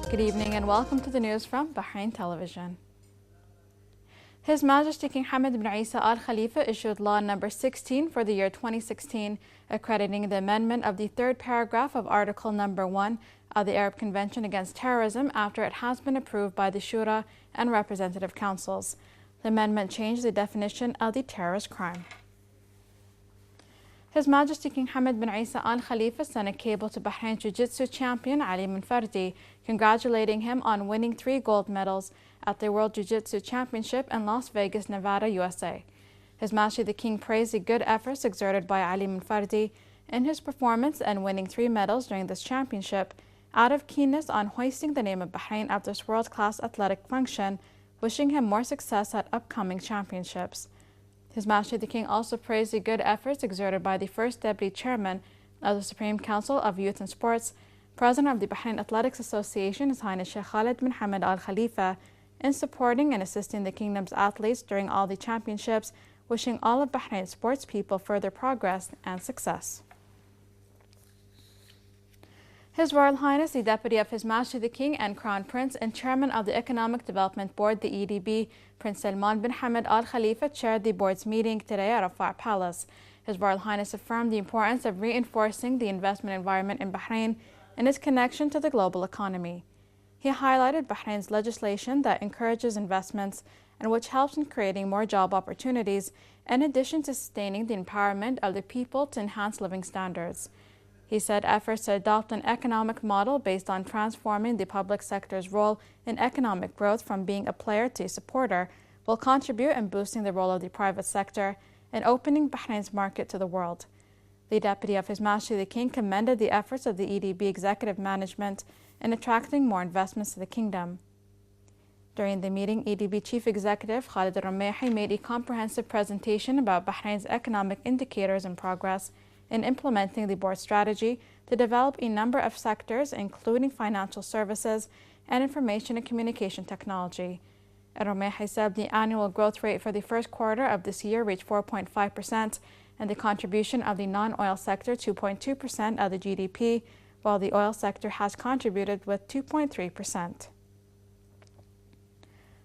Good evening and welcome to the news from Bahrain Television. His Majesty King Hamad bin Isa Al Khalifa issued Law Number 16 for the year 2016, accrediting the amendment of the third paragraph of Article Number 1 of the Arab Convention Against Terrorism after it has been approved by the Shura and Representative Councils. The amendment changed the definition of the terrorist crime. His Majesty King Hamad bin Isa Al Khalifa sent a cable to Bahrain Jiu-Jitsu champion Ali Munfardi, congratulating him on winning 3 gold medals at the World Jiu-Jitsu Championship in Las Vegas, Nevada, USA. His Majesty the King praised the good efforts exerted by Ali Munfardi in his performance and winning 3 medals during this championship, out of keenness on hoisting the name of Bahrain at this world-class athletic function, wishing him more success at upcoming championships. His Majesty the King also praised the good efforts exerted by the First Deputy Chairman of the Supreme Council of Youth and Sports, President of the Bahrain Athletics Association, His Highness Sheikh Khalid bin Hamad Al Khalifa, in supporting and assisting the Kingdom's athletes during all the championships, wishing all of Bahrain's sports people further progress and success. His Royal Highness, the Deputy of His Majesty the King and Crown Prince and Chairman of the Economic Development Board, the EDB, Prince Salman bin Hamad Al Khalifa, chaired the board's meeting today at Rafah Palace. His Royal Highness affirmed the importance of reinforcing the investment environment in Bahrain and its connection to the global economy. He highlighted Bahrain's legislation that encourages investments and which helps in creating more job opportunities, in addition to sustaining the empowerment of the people to enhance living standards. He said efforts to adopt an economic model based on transforming the public sector's role in economic growth from being a player to a supporter will contribute in boosting the role of the private sector and opening Bahrain's market to the world. The Deputy of His Majesty the King commended the efforts of the EDB executive management in attracting more investments to the kingdom. During the meeting, EDB Chief Executive Khalid Al-Rumayhi made a comprehensive presentation about Bahrain's economic indicators and progress in implementing the board strategy to develop a number of sectors, including financial services and information and communication technology. Al-Rumayhi said the annual growth rate for the first quarter of this year reached 4.5%, and the contribution of the non-oil sector 2.2% of the GDP, while the oil sector has contributed with 2.3%.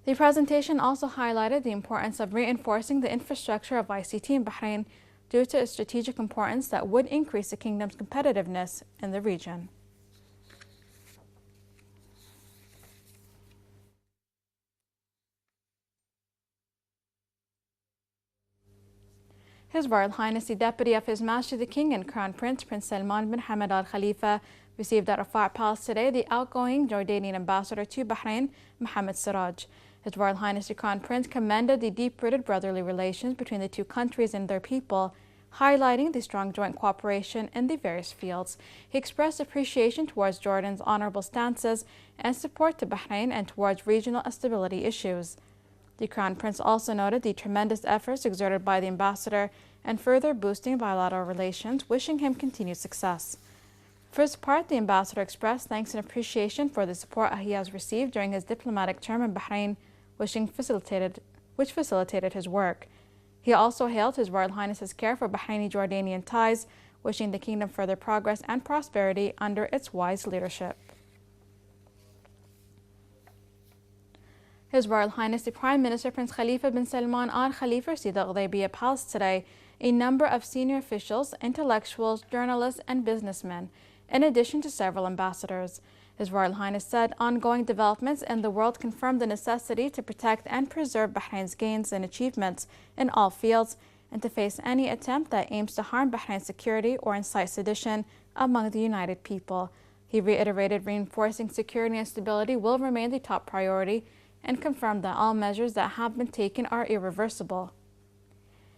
The presentation also highlighted the importance of reinforcing the infrastructure of ICT in Bahrain due to its strategic importance that would increase the kingdom's competitiveness in the region. His Royal Highness, the Deputy of His Majesty the King and Crown Prince, Prince Salman bin Hamad Al Khalifa, received at Rafah Palace today the outgoing Jordanian ambassador to Bahrain, Mohammed Siraj. His Royal Highness the Crown Prince commended the deep-rooted brotherly relations between the two countries and their people, highlighting the strong joint cooperation in the various fields. He expressed appreciation towards Jordan's honorable stances and support to Bahrain and towards regional stability issues. The Crown Prince also noted the tremendous efforts exerted by the ambassador in further boosting bilateral relations, wishing him continued success. For his part, the ambassador expressed thanks and appreciation for the support he has received during his diplomatic term in Bahrain, which facilitated his work. He also hailed His Royal Highness's care for Bahraini-Jordanian ties, wishing the kingdom further progress and prosperity under its wise leadership. His Royal Highness the Prime Minister Prince Khalifa bin Salman Al Khalifa received at Ghudaybiyah Palace today a number of senior officials, intellectuals, journalists, and businessmen, in addition to several ambassadors. His Royal Highness said ongoing developments in the world confirm the necessity to protect and preserve Bahrain's gains and achievements in all fields and to face any attempt that aims to harm Bahrain's security or incite sedition among the united people. He reiterated reinforcing security and stability will remain the top priority and confirmed that all measures that have been taken are irreversible.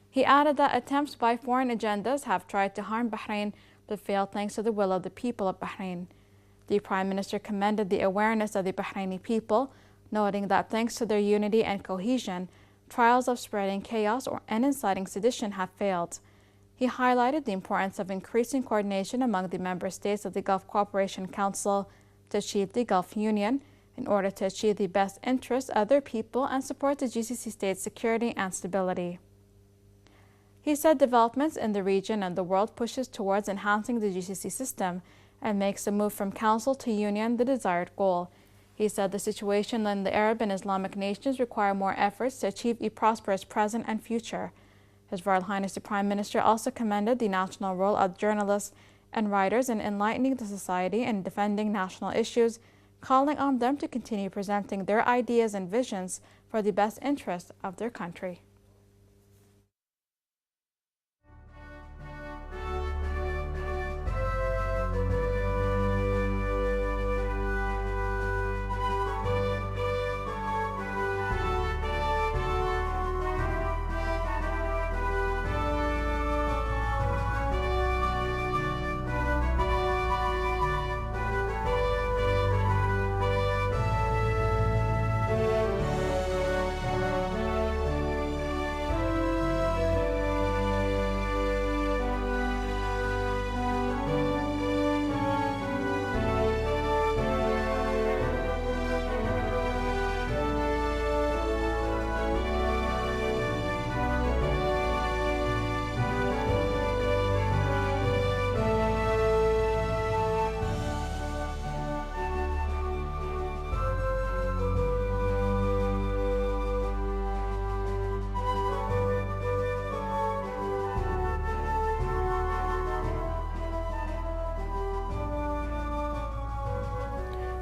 He added that attempts by foreign agendas have tried to harm Bahrain but failed thanks to the will of the people of Bahrain. The Prime Minister commended the awareness of the Bahraini people, noting that thanks to their unity and cohesion, trials of spreading chaos and inciting sedition have failed. He highlighted the importance of increasing coordination among the member states of the Gulf Cooperation Council to achieve the Gulf Union in order to achieve the best interests of their people and support the GCC states' security and stability. He said developments in the region and the world pushes towards enhancing the GCC system and makes the move from council to union the desired goal. He said the situation in the Arab and Islamic nations require more efforts to achieve a prosperous present and future. His Royal Highness the Prime Minister also commended the national role of journalists and writers in enlightening the society and defending national issues, calling on them to continue presenting their ideas and visions for the best interest of their country.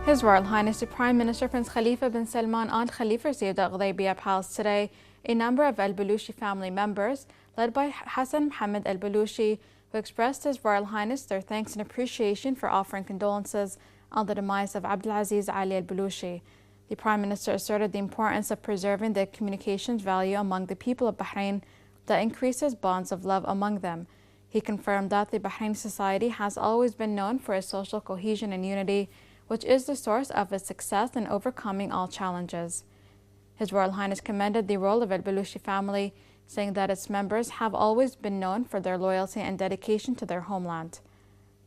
His Royal Highness the Prime Minister Prince Khalifa bin Salman Al Khalifa received at Ghudaybiyah Palace today a number of Al Balushi family members, led by Hassan Mohammed Al Balushi, who expressed His Royal Highness their thanks and appreciation for offering condolences on the demise of Abdulaziz Ali Al Balushi. The Prime Minister asserted the importance of preserving the communications value among the people of Bahrain that increases bonds of love among them. He confirmed that the Bahraini society has always been known for its social cohesion and unity, which is the source of its success in overcoming all challenges. His Royal Highness commended the role of Al Balushi family, saying that its members have always been known for their loyalty and dedication to their homeland.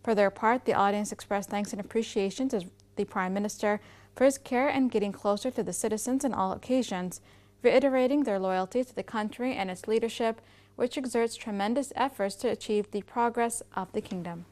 For their part, the audience expressed thanks and appreciation to the Prime Minister for his care in getting closer to the citizens on all occasions, reiterating their loyalty to the country and its leadership, which exerts tremendous efforts to achieve the progress of the kingdom.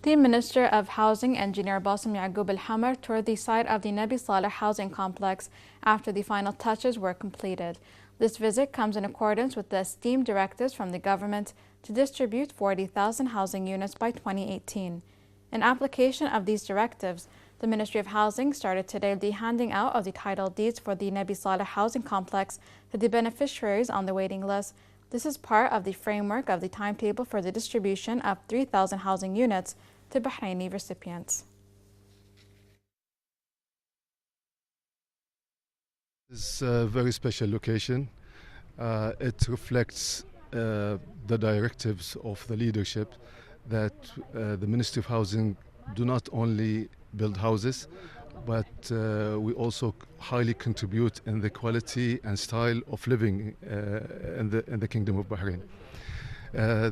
The Minister of Housing, Engineer Bassem Yaqub Al-Hamar, toured the site of the Nabi Saleh housing complex after the final touches were completed. This visit comes in accordance with the esteemed directives from the government to distribute 40,000 housing units by 2018. In application of these directives, the Ministry of Housing started today the handing out of the title deeds for the Nabi Saleh housing complex to the beneficiaries on the waiting list. This is part of the framework of the timetable for the distribution of 3,000 housing units to Bahraini recipients. It's a very special location. It reflects the directives of the leadership that the Ministry of Housing do not only build houses, but we also highly contribute in the quality and style of living in the Kingdom of Bahrain.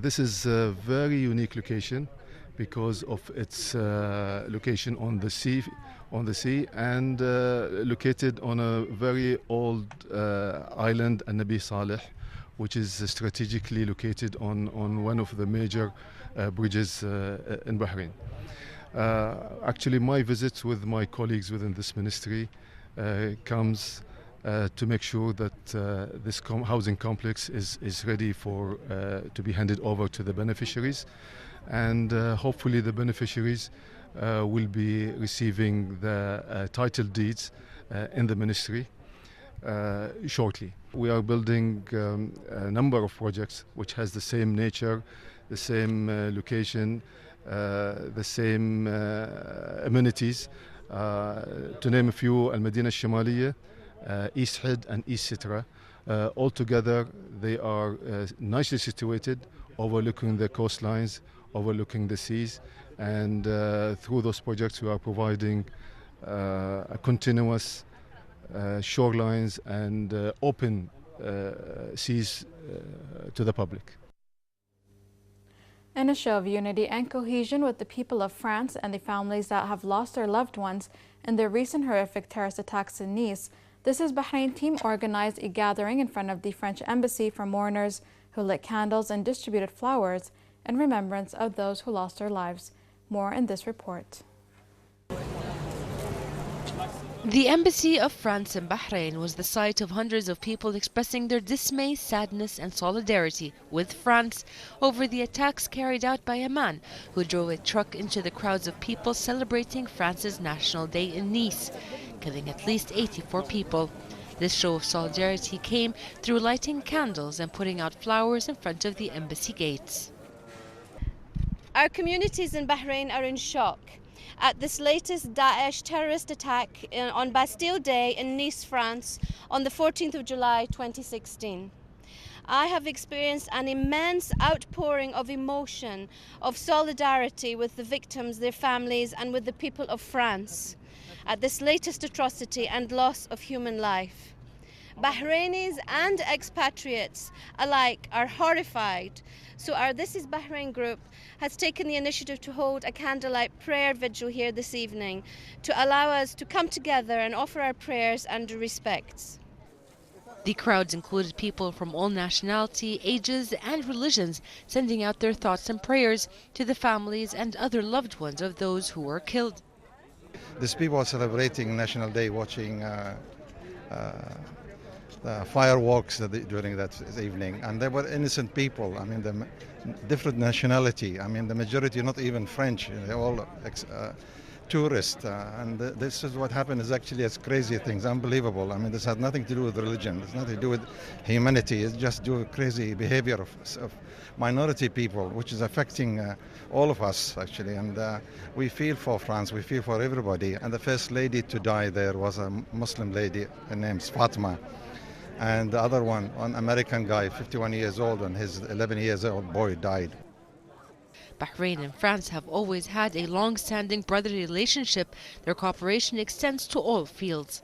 This is a very unique location because of its location on the sea, and located on a very old island, Nabi Saleh, which is strategically located on one of the major bridges in Bahrain. Actually, my visits with my colleagues within this ministry comes to make sure that this housing complex is ready for to be handed over to the beneficiaries, and hopefully the beneficiaries will be receiving the title deeds in the ministry shortly. We are building a number of projects which has the same nature, the same location, the same amenities. To name a few, Al-Madina Al-Shamaliyya, East Head and East Sitra. Altogether, they are nicely situated, overlooking the coastlines, overlooking the seas, and through those projects we are providing a continuous shorelines and open seas to the public. In a show of unity and cohesion with the people of France and the families that have lost their loved ones in the recent horrific terrorist attacks in Nice, This Is Bahrain team organized a gathering in front of the French embassy for mourners who lit candles and distributed flowers in remembrance of those who lost their lives. More in this report. The Embassy of France in Bahrain was the site of hundreds of people expressing their dismay, sadness and solidarity with France over the attacks carried out by a man who drove a truck into the crowds of people celebrating France's National Day in Nice, killing at least 84 people. This show of solidarity came through lighting candles and putting out flowers in front of the embassy gates. Our communities in Bahrain are in shock at this latest Daesh terrorist attack on Bastille Day in Nice, France, on the 14th of July 2016. I have experienced an immense outpouring of emotion, of solidarity with the victims, their families, and with the people of France at this latest atrocity and loss of human life. Bahrainis and expatriates alike are horrified. So our This Is Bahrain group has taken the initiative to hold a candlelight prayer vigil here this evening to allow us to come together and offer our prayers and respects. The crowds included people from all nationality, ages and religions, sending out their thoughts and prayers to the families and other loved ones of those who were killed. These people are celebrating National Day, watching the fireworks during that evening, and they were innocent people. I mean, the different nationality. I mean, the majority not even French. They're all tourists, and this is what happened. Is actually as crazy things, unbelievable. I mean, this has nothing to do with religion. It's nothing to do with humanity. It's just do with crazy behavior of minority people, which is affecting all of us actually. And we feel for France. We feel for everybody. And the first lady to die there was a Muslim lady. Her name's Fatima. And the other one, an American guy, 51 years old, and his 11-year-old boy died. Bahrain and France have always had a long-standing brotherly relationship. Their cooperation extends to all fields.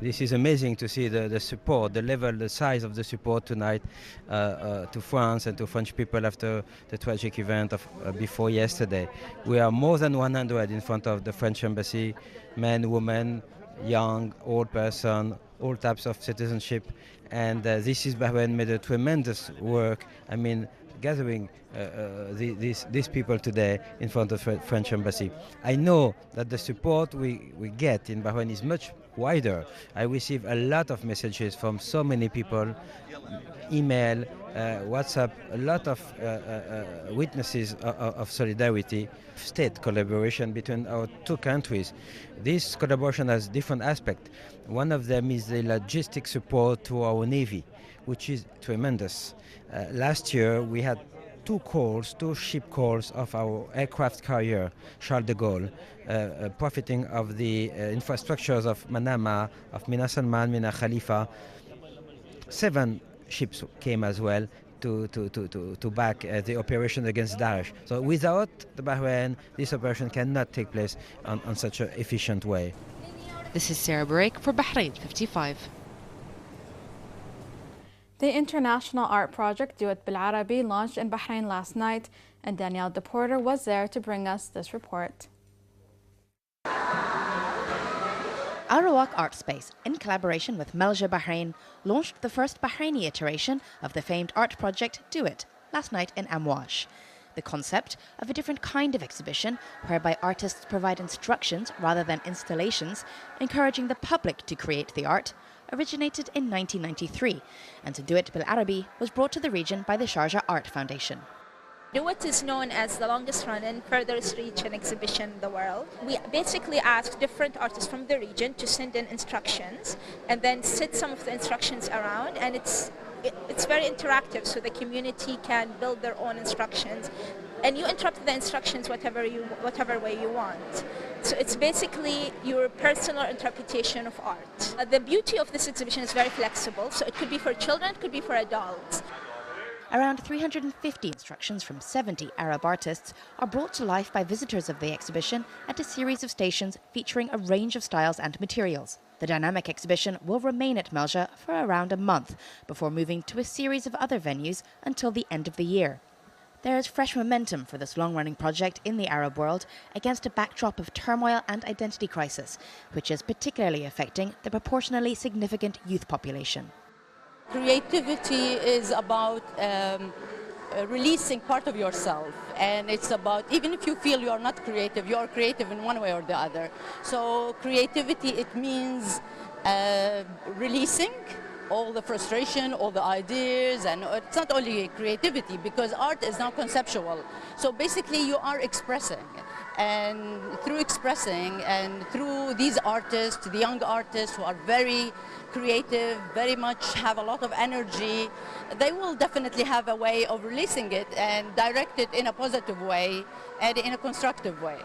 This is amazing to see the support, the level, the size of the support tonight to France and to French people after the tragic event of before yesterday. We are more than 100 in front of the French embassy, men, women, young, old person, all types of citizenship, and This Is Bahrain made a tremendous work. I mean, gathering these people today in front of the French embassy. I know that the support we get in Bahrain is much wider. I receive a lot of messages from so many people, email, WhatsApp, a lot of witnesses of solidarity, state collaboration between our two countries. This collaboration has different aspects. One of them is the logistic support to our Navy, which is tremendous. Last year we had two ship calls of our aircraft carrier, Charles de Gaulle, profiting of the infrastructures of Manama, of Mina Salman, Mina Khalifa. 7 ships came as well to back the operation against Daesh. So without the Bahrain, this operation cannot take place on such an efficient way. This is Sarah Barek for Bahrain 55. The International Art Project Do It Bil Arabi launched in Bahrain last night, and Danielle DePorter was there to bring us this report. Arawak Art Space, in collaboration with Melja Bahrain, launched the first Bahraini iteration of the famed art project Do It last night in Amwash. The concept of a different kind of exhibition, whereby artists provide instructions rather than installations, encouraging the public to create the art, originated in 1993, and to do it bil Arabi was brought to the region by the Sharjah Art Foundation. What is known as the longest run and furthest reach an exhibition in the world. We basically ask different artists from the region to send in instructions and then set some of the instructions around, and it's very interactive, so the community can build their own instructions, and you interrupt the instructions whatever way you want. So it's basically your personal interpretation of art. The beauty of this exhibition is very flexible, so it could be for children, it could be for adults. Around 350 instructions from 70 Arab artists are brought to life by visitors of the exhibition at a series of stations featuring a range of styles and materials. The dynamic exhibition will remain at Melja for around a month before moving to a series of other venues until the end of the year. There is fresh momentum for this long-running project in the Arab world against a backdrop of turmoil and identity crisis, which is particularly affecting the proportionally significant youth population. Creativity is about releasing part of yourself, and it's about, even if you feel you are not creative, you are creative in one way or the other. So creativity, it means releasing all the frustration, all the ideas, and it's not only creativity, because art is now conceptual. So basically you are expressing, and through expressing and through these artists, the young artists who are very creative, very much have a lot of energy, they will definitely have a way of releasing it and direct it in a positive way and in a constructive way.